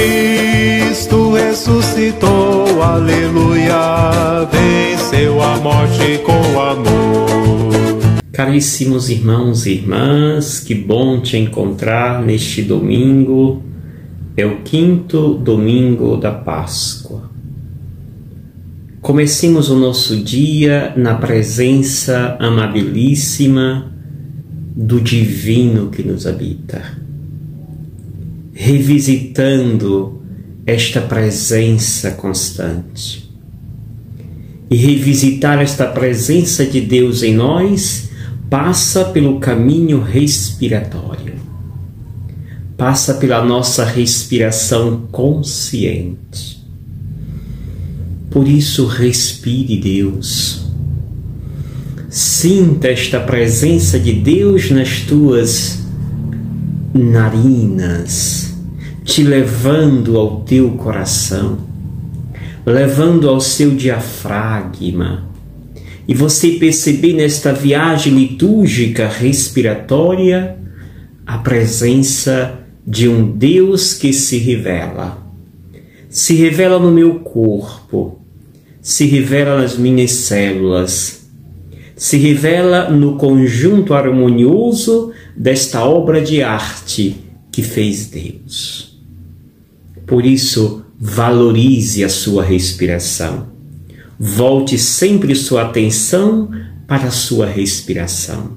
Cristo ressuscitou, aleluia, venceu a morte com amor. Caríssimos irmãos e irmãs, que bom te encontrar neste domingo. É o 5º domingo da Páscoa. Comecemos o nosso dia na presença amabilíssima do Divino que nos habita, revisitando esta presença constante. E revisitar esta presença de Deus em nós passa pelo caminho respiratório, passa pela nossa respiração consciente. Por isso, respire Deus. Sinta esta presença de Deus nas tuas narinas, te levando ao teu coração, levando ao seu diafragma. E você perceber nesta viagem litúrgica respiratória a presença de um Deus que se revela no meu corpo, se revela nas minhas células, se revela no conjunto harmonioso desta obra de arte que fez Deus. Por isso, valorize a sua respiração. Volte sempre sua atenção para a sua respiração,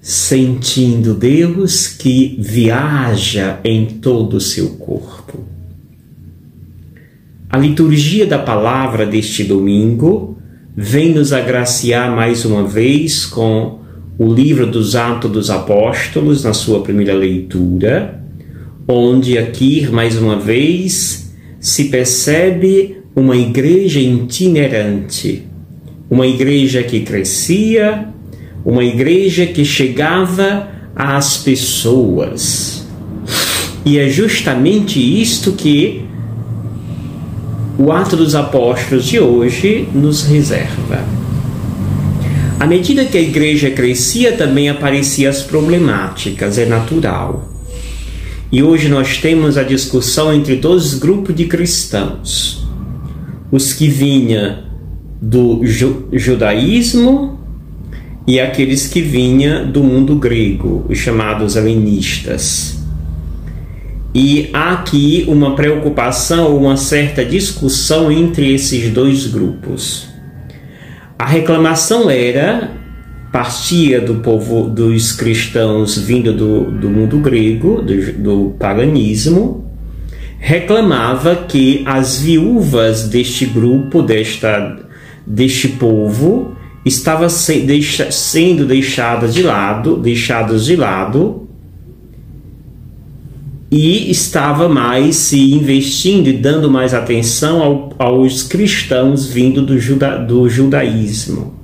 sentindo Deus que viaja em todo o seu corpo. A liturgia da palavra deste domingo vem nos agraciar mais uma vez com o livro dos Atos dos Apóstolos, na sua primeira leitura, onde aqui, mais uma vez, se percebe uma igreja itinerante, uma igreja que crescia, uma igreja que chegava às pessoas. E é justamente isto que o Ato dos Apóstolos de hoje nos reserva. À medida que a igreja crescia, também apareciam as problemáticas, é natural. E hoje nós temos a discussão entre dois grupos de cristãos. Os que vinham do judaísmo e aqueles que vinham do mundo grego, os chamados helenistas. E há aqui uma preocupação, uma certa discussão entre esses dois grupos. A reclamação partia do povo, dos cristãos vindo do mundo grego, do paganismo, reclamava que as viúvas deste grupo, deste povo, estavam sendo deixadas de lado, e estava mais se investindo e dando mais atenção aos cristãos vindo do judaísmo.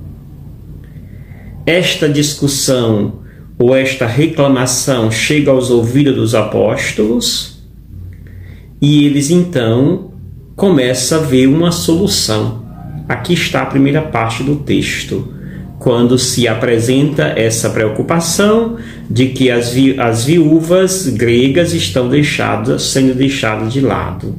Esta discussão ou esta reclamação chega aos ouvidos dos apóstolos e eles então começam a ver uma solução. Aqui está a primeira parte do texto, quando se apresenta essa preocupação de que as viúvas gregas estão sendo deixadas de lado.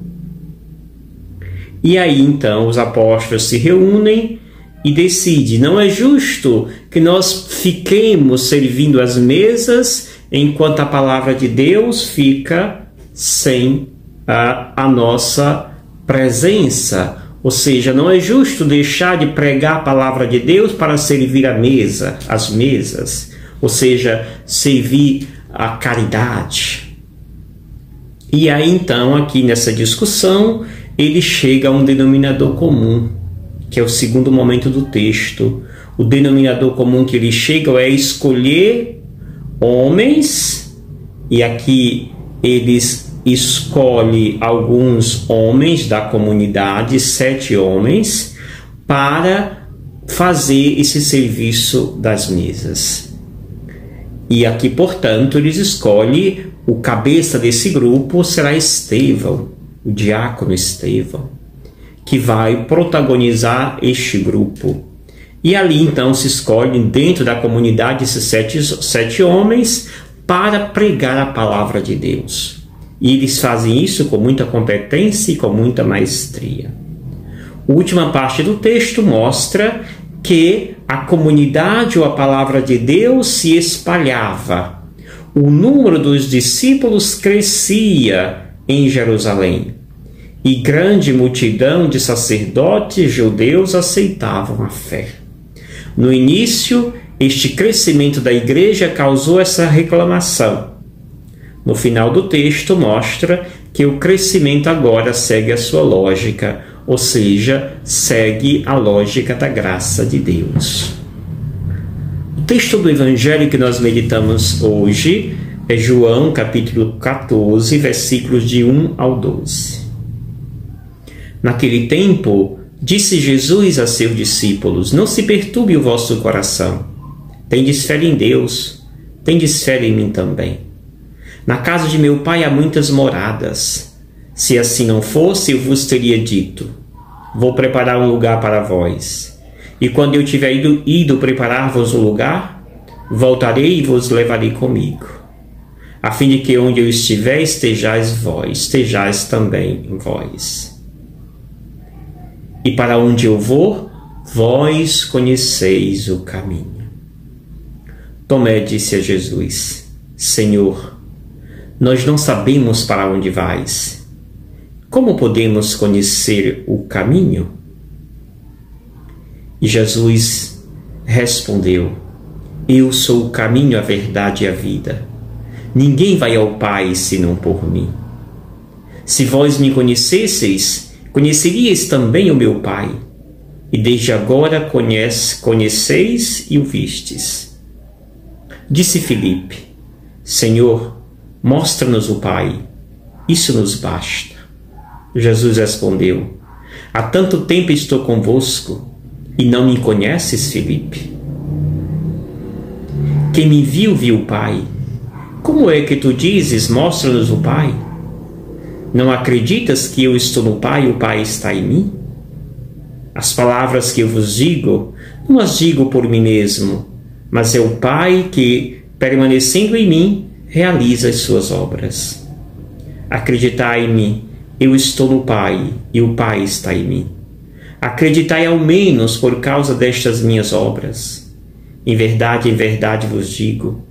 E aí então os apóstolos se reúnem e decidem: não é justo que nós fiquemos servindo as mesas enquanto a palavra de Deus fica sem a nossa presença. Ou seja, não é justo deixar de pregar a palavra de Deus para servir as mesas, ou seja, servir a caridade. E aí então, aqui nessa discussão, ele chega a um denominador comum, que é o segundo momento do texto. O denominador comum que ele chega é escolher homens, e aqui eles escolhe alguns homens da comunidade, 7 homens, para fazer esse serviço das mesas. E aqui, portanto, eles escolhem o cabeça desse grupo, será Estevão, o diácono Estevão, que vai protagonizar este grupo. E ali, então, se escolhem dentro da comunidade esses sete homens para pregar a palavra de Deus. E eles fazem isso com muita competência e com muita maestria. A última parte do texto mostra que a comunidade ou a palavra de Deus se espalhava. O número dos discípulos crescia em Jerusalém. E grande multidão de sacerdotes judeus aceitavam a fé. No início, este crescimento da igreja causou essa reclamação. No final do texto mostra que o crescimento agora segue a sua lógica, ou seja, segue a lógica da graça de Deus. O texto do Evangelho que nós meditamos hoje é João, capítulo 14, versículos de 1 ao 12. Naquele tempo, disse Jesus a seus discípulos: não se perturbe o vosso coração. Tendes fé em Deus, tendes fé em mim também. Na casa de meu Pai há muitas moradas. Se assim não fosse, eu vos teria dito: vou preparar um lugar para vós. E quando eu tiver ido preparar-vos um lugar, voltarei e vos levarei comigo, a fim de que onde eu estiver estejais vós, estejais também vós. E para onde eu vou, vós conheceis o caminho. Tomé disse a Jesus: Senhor, nós não sabemos para onde vais. Como podemos conhecer o caminho? E Jesus respondeu: eu sou o caminho, a verdade e a vida. Ninguém vai ao Pai senão por mim. Se vós me conhecesseis, conheceríeis também o meu Pai. E desde agora conheceis e o vistes. Disse Filipe: Senhor, mostra-nos o Pai, isso nos basta. Jesus respondeu: há tanto tempo estou convosco, e não me conheces, Filipe? Quem me viu, viu o Pai. Como é que tu dizes, mostra-nos o Pai? Não acreditas que eu estou no Pai e o Pai está em mim? As palavras que eu vos digo, não as digo por mim mesmo, mas é o Pai que, permanecendo em mim, realiza as suas obras. Acreditai-me, eu estou no Pai e o Pai está em mim. Acreditai ao menos por causa destas minhas obras. Em verdade vos digo,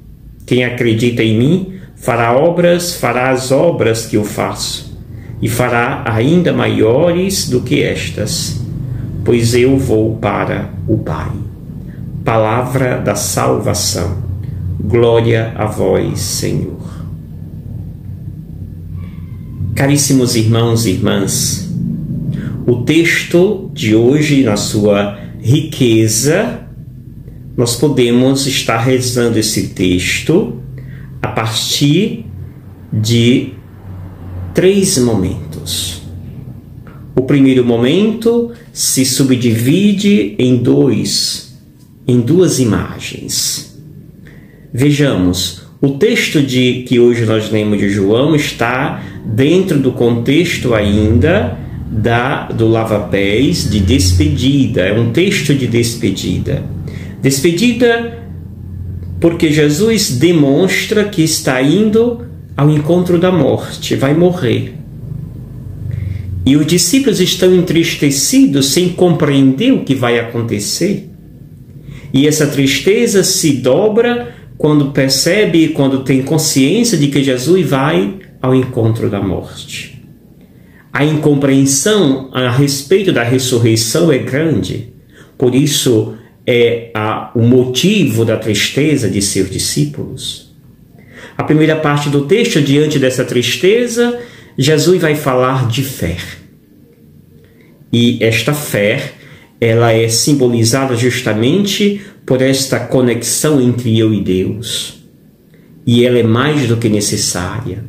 quem acredita em mim fará as obras que eu faço, e fará ainda maiores do que estas, pois eu vou para o Pai. Palavra da salvação. Glória a vós, Senhor. Caríssimos irmãos e irmãs, o texto de hoje, na sua riqueza, nós podemos estar rezando esse texto a partir de 3 momentos. O primeiro momento se subdivide em duas imagens. Vejamos, o texto que hoje nós lemos de João está dentro do contexto ainda do lava-pés, de despedida. É um texto de despedida. Despedida porque Jesus demonstra que está indo ao encontro da morte, vai morrer. E os discípulos estão entristecidos sem compreender o que vai acontecer. E essa tristeza se dobra quando percebe, quando tem consciência de que Jesus vai ao encontro da morte. A incompreensão a respeito da ressurreição é grande. Por isso é o motivo da tristeza de seus discípulos. A primeira parte do texto, diante dessa tristeza, Jesus vai falar de fé. E esta fé, ela é simbolizada justamente por esta conexão entre eu e Deus. E ela é mais do que necessária.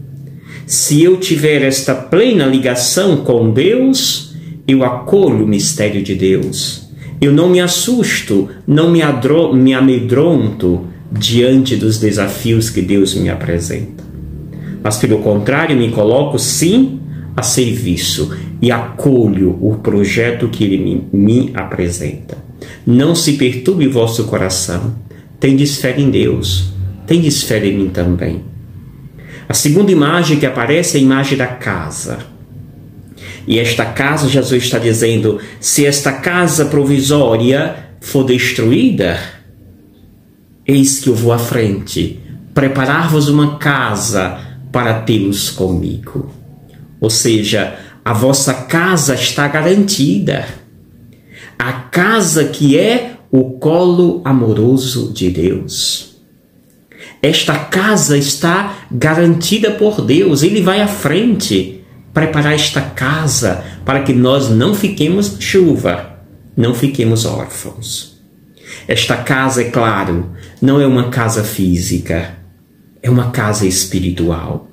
Se eu tiver esta plena ligação com Deus, eu acolho o mistério de Deus. Eu não me assusto, não me amedronto diante dos desafios que Deus me apresenta. Mas, pelo contrário, me coloco, sim, a serviço e acolho o projeto que Ele me apresenta. Não se perturbe o vosso coração. Tendes fé em Deus, tendes fé em mim também. A segunda imagem que aparece é a imagem da casa. E esta casa, Jesus está dizendo, se esta casa provisória for destruída, eis que eu vou à frente, preparar-vos uma casa para tê-los comigo. Ou seja, a vossa casa está garantida. A casa que é o colo amoroso de Deus. Esta casa está garantida por Deus. Ele vai à frente preparar esta casa para que nós não fiquemos chuva, não fiquemos órfãos. Esta casa, é claro, não é uma casa física, é uma casa espiritual.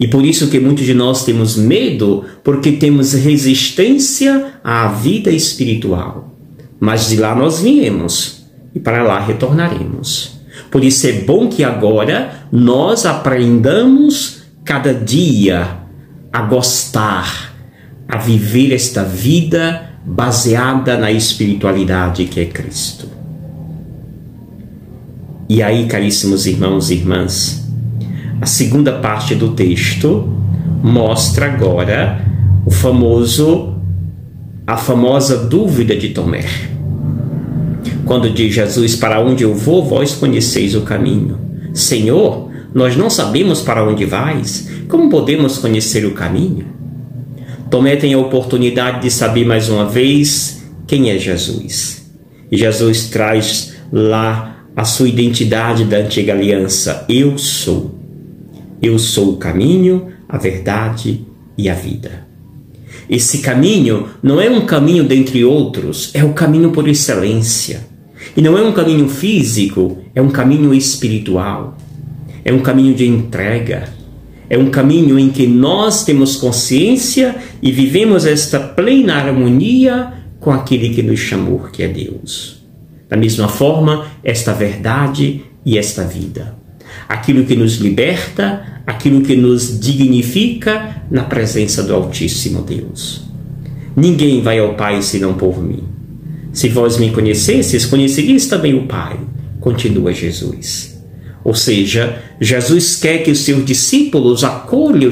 E por isso que muitos de nós temos medo, porque temos resistência à vida espiritual. Mas de lá nós viemos e para lá retornaremos. Por isso é bom que agora nós aprendamos cada dia a gostar, a viver esta vida baseada na espiritualidade que é Cristo. E aí, caríssimos irmãos e irmãs, a segunda parte do texto mostra agora a famosa dúvida de Tomé. Quando diz Jesus, para onde eu vou, vós conheceis o caminho. Senhor, nós não sabemos para onde vais, como podemos conhecer o caminho? Tomé tem a oportunidade de saber mais uma vez quem é Jesus. E Jesus traz lá a sua identidade da antiga aliança. Eu sou. Eu sou o caminho, a verdade e a vida. Esse caminho não é um caminho dentre outros, é o caminho por excelência. E não é um caminho físico, é um caminho espiritual. É um caminho de entrega. É um caminho em que nós temos consciência e vivemos esta plena harmonia com aquele que nos chamou, que é Deus. Da mesma forma, esta verdade e esta vida. Aquilo que nos liberta, aquilo que nos dignifica na presença do Altíssimo Deus. Ninguém vai ao Pai senão por mim. Se vós me conhecesseis, conheceríeis também o Pai, continua Jesus. Ou seja, Jesus quer que os seus discípulos acolham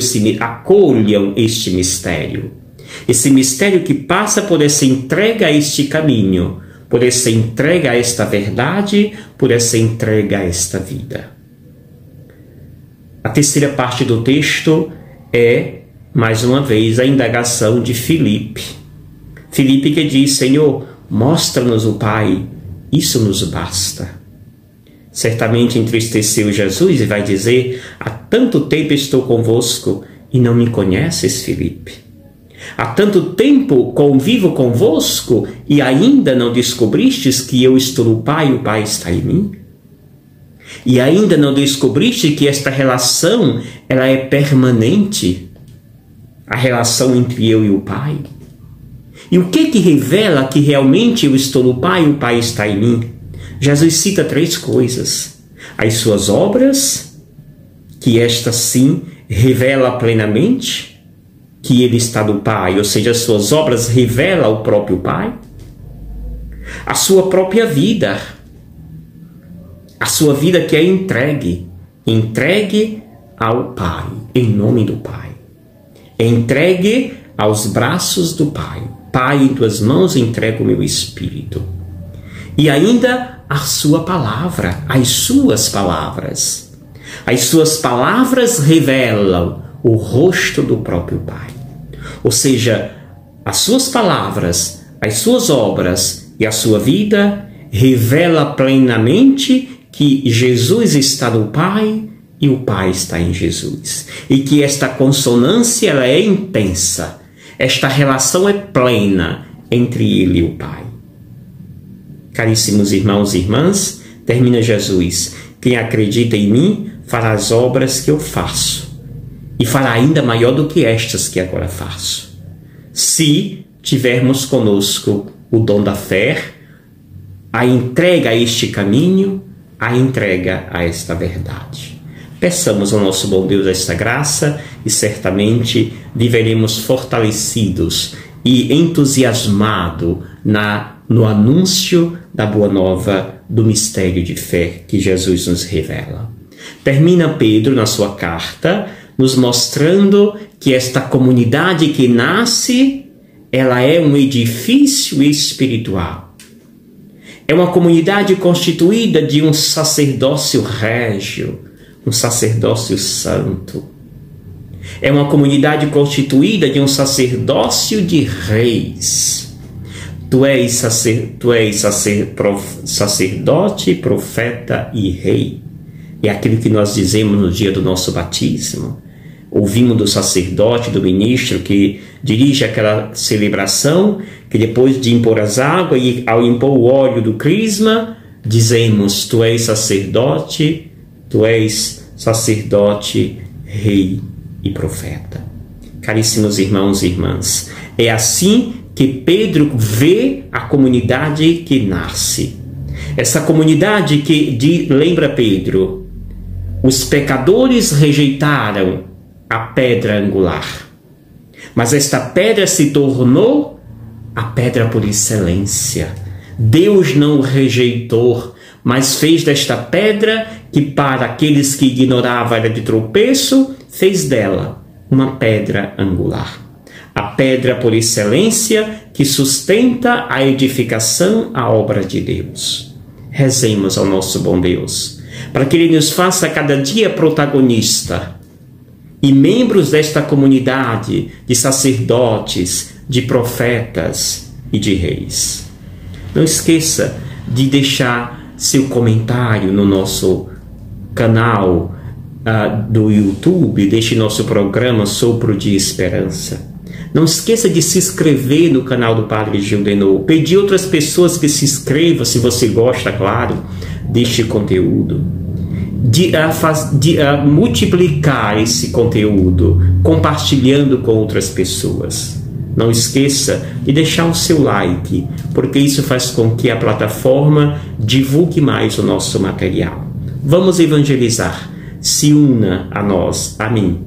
este mistério. Esse mistério que passa por essa entrega a este caminho, por essa entrega a esta verdade, por essa entrega a esta vida. A terceira parte do texto é, mais uma vez, a indagação de Filipe. Filipe que diz, Senhor, mostra-nos o Pai, isso nos basta. Certamente entristeceu Jesus e vai dizer, há tanto tempo estou convosco e não me conheces, Filipe. Há tanto tempo convivo convosco e ainda não descobristes que eu estou no Pai e o Pai está em mim? E ainda não descobriste que esta relação ela é permanente? A relação entre eu e o Pai? E o que revela que realmente eu estou no Pai e o Pai está em mim? Jesus cita 3 coisas. As suas obras, que esta sim revela plenamente que ele está no Pai, ou seja, as suas obras revelam o próprio Pai. A sua própria vida, a sua vida que é entregue ao Pai, em nome do Pai. É entregue aos braços do Pai. Pai, em tuas mãos entrego o meu espírito. E ainda a sua palavra, as suas palavras. As suas palavras revelam o rosto do próprio Pai. Ou seja, as suas palavras, as suas obras e a sua vida revela plenamente que Jesus está no Pai e o Pai está em Jesus. E que esta consonância ela é intensa. Esta relação é plena entre ele e o Pai. Caríssimos irmãos e irmãs, termina Jesus. Quem acredita em mim fará as obras que eu faço. E fará ainda maior do que estas que agora faço. Se tivermos conosco o dom da fé, a entrega a este caminho, a entrega a esta verdade. Peçamos ao nosso bom Deus esta graça e certamente viveremos fortalecidos e entusiasmados no anúncio da boa nova do mistério de fé que Jesus nos revela. Termina Pedro na sua carta nos mostrando que esta comunidade que nasce, ela é um edifício espiritual. É uma comunidade constituída de um sacerdócio régio, um sacerdócio santo. É uma comunidade constituída de um sacerdócio de reis. Tu és sacerdote, profeta e rei. É aquilo que nós dizemos no dia do nosso batismo. Ouvimos do sacerdote, do ministro que dirige aquela celebração, que depois de impor as águas e ao impor o óleo do crisma, dizemos: tu és sacerdote, rei e profeta. Caríssimos irmãos e irmãs, é assim que Pedro vê a comunidade que nasce. Essa comunidade que lembra Pedro, os pecadores rejeitaram a pedra angular, mas esta pedra se tornou a pedra por excelência. Deus não o rejeitou, mas fez desta pedra, que para aqueles que ignoravam era de tropeço, fez dela uma pedra angular. A pedra por excelência que sustenta a edificação, a obra de Deus. Rezemos ao nosso bom Deus, para que Ele nos faça cada dia protagonista e membros desta comunidade de sacerdotes, de profetas e de reis. Não esqueça de deixar seu comentário no nosso canal do YouTube, deixe nosso programa Sopro de Esperança. Não esqueça de se inscrever no canal do Padre Gildenor. Pedir outras pessoas que se inscrevam, se você gosta, claro, deste conteúdo. De multiplicar esse conteúdo, compartilhando com outras pessoas. Não esqueça de deixar o seu like, porque isso faz com que a plataforma divulgue mais o nosso material. Vamos evangelizar. Se una a nós, a mim,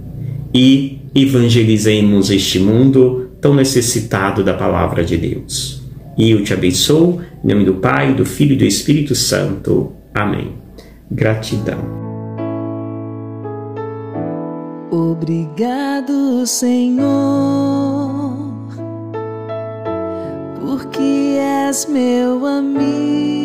e evangelizemos este mundo tão necessitado da palavra de Deus. E eu te abençoo, em nome do Pai, do Filho e do Espírito Santo. Amém. Gratidão. Obrigado, Senhor, porque és meu amigo.